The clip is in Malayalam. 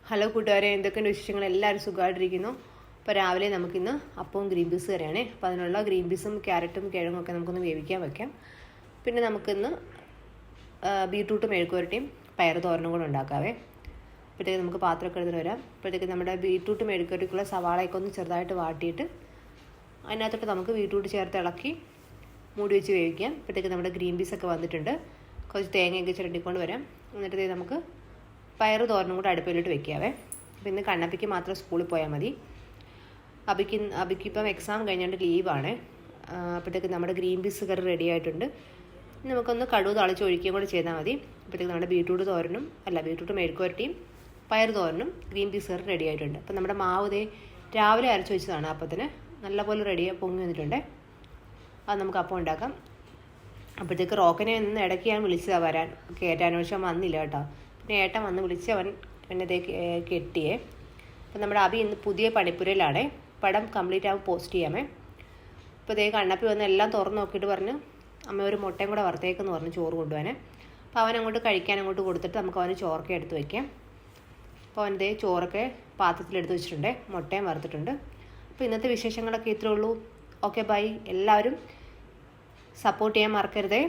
ഹലോ കൂട്ടുകാരെ, എന്തൊക്കെയുണ്ട് വിശേഷങ്ങൾ? എല്ലാവരും സുഖമായിട്ടിരിക്കുന്നു. അപ്പോൾ രാവിലെ നമുക്കിന്ന് അപ്പവും ഗ്രീൻ പീസ് കറിയാണ്. അപ്പോൾ അതിനുള്ള ഗ്രീൻ പീസും ക്യാരറ്റും കിഴങ്ങും ഒക്കെ നമുക്കൊന്ന് വേവിക്കാൻ വയ്ക്കാം. പിന്നെ നമുക്കിന്ന് ബീട്രൂട്ട് മെഴുക്കുവരട്ടിയും പയർ തോരനും കൂടെ ഉണ്ടാക്കാവേ. അപ്പോഴത്തേക്ക് നമുക്ക് പാത്രമൊക്കെ എടുത്തിട്ട് വരാം. അപ്പോഴത്തേക്ക് നമ്മുടെ ബീട്രൂട്ട് മെഴുക്കുവരട്ടിക്കുള്ള സവാളയൊക്കെ ഒന്ന് ചെറുതായിട്ട് വാട്ടിയിട്ട് അതിനകത്തോട്ട് നമുക്ക് ബീട്രൂട്ട് ചേർത്ത് ഇളക്കി മൂടി വെച്ച് വേവിക്കാം. അപ്പോഴത്തേക്ക് നമ്മുടെ ഗ്രീൻ പീസൊക്കെ വന്നിട്ടുണ്ട്. കുറച്ച് തേങ്ങയൊക്കെ ചിരണ്ടിക്കൊണ്ട് വരാം. എന്നിട്ട് നമുക്ക് പയർ തോരനും കൂടെ അടുപ്പിലോട്ട് വെക്കാവേ. അപ്പോൾ ഇന്ന് കണ്ണപ്പിക്ക് മാത്രം സ്കൂളിൽ പോയാൽ മതി. അബിക്കിപ്പം എക്സാം കഴിഞ്ഞുകൊണ്ട് ലീവാണ്. അപ്പോഴത്തേക്ക് നമ്മുടെ ഗ്രീൻ പീസ് കറി റെഡി ആയിട്ടുണ്ട്. നമുക്കൊന്ന് കടുവ് തളിച്ച് ഒഴിക്കുകയും കൂടെ ചെയ്താൽ മതി. അപ്പോഴത്തേക്ക് നമ്മുടെ ബീട്രൂട്ട് മെഴുക്കുവരട്ടിയും പയർ തോരനും ഗ്രീൻ പീസ് കറി റെഡി ആയിട്ടുണ്ട്. അപ്പോൾ നമ്മുടെ മാവ് രാവിലെ അരച്ച് വെച്ചതാണ്. അപ്പത്തിന് നല്ലപോലെ പൊങ്ങി വന്നിട്ടുണ്ട്. അത് നമുക്ക് അപ്പം ഉണ്ടാക്കാം. അപ്പോഴത്തേക്ക് റോക്കനെ ഒന്ന് ഇടയ്ക്ക് ഞാൻ വിളിച്ചതാണ് വരാൻ കയറ്റാൻ, പക്ഷെ വന്നില്ല കേട്ടോ. പിന്നെ ഏട്ടൻ വന്ന് വിളിച്ച് അവൻ എന്നതേക്ക് കെട്ടിയേ. അപ്പം നമ്മുടെ അബി ഇന്ന് പുതിയ പണിപ്പുരയിലാണ്. പടം കംപ്ലീറ്റ് ആകുമ്പോൾ പോസ്റ്റ് ചെയ്യാമേ. അപ്പോൾ കണ്ണപ്പി വന്ന് എല്ലാം തുറന്ന് നോക്കിയിട്ട് പറഞ്ഞ് അമ്മ ഒരു മുട്ടയും കൂടെ വറുത്തേക്കെന്ന് പറഞ്ഞ് ചോറ് കൊണ്ടുപോകാൻ. അപ്പോൾ അവൻ അങ്ങോട്ട് കഴിക്കാൻ അങ്ങോട്ട് കൊടുത്തിട്ട് നമുക്ക് അവന് ചോറൊക്കെ എടുത്ത് വയ്ക്കാം. അപ്പോൾ അവൻ്റെ ചോറൊക്കെ പാത്രത്തിലെടുത്ത് വെച്ചിട്ടുണ്ട്, മുട്ടയും വറുത്തിട്ടുണ്ട്. അപ്പോൾ ഇന്നത്തെ വിശേഷങ്ങളൊക്കെ ഇത്രേ ഉള്ളൂ. Okay, by. എല്ലാവരും സപ്പോർട്ട് ചെയ്യാൻ മറക്കരുതേ.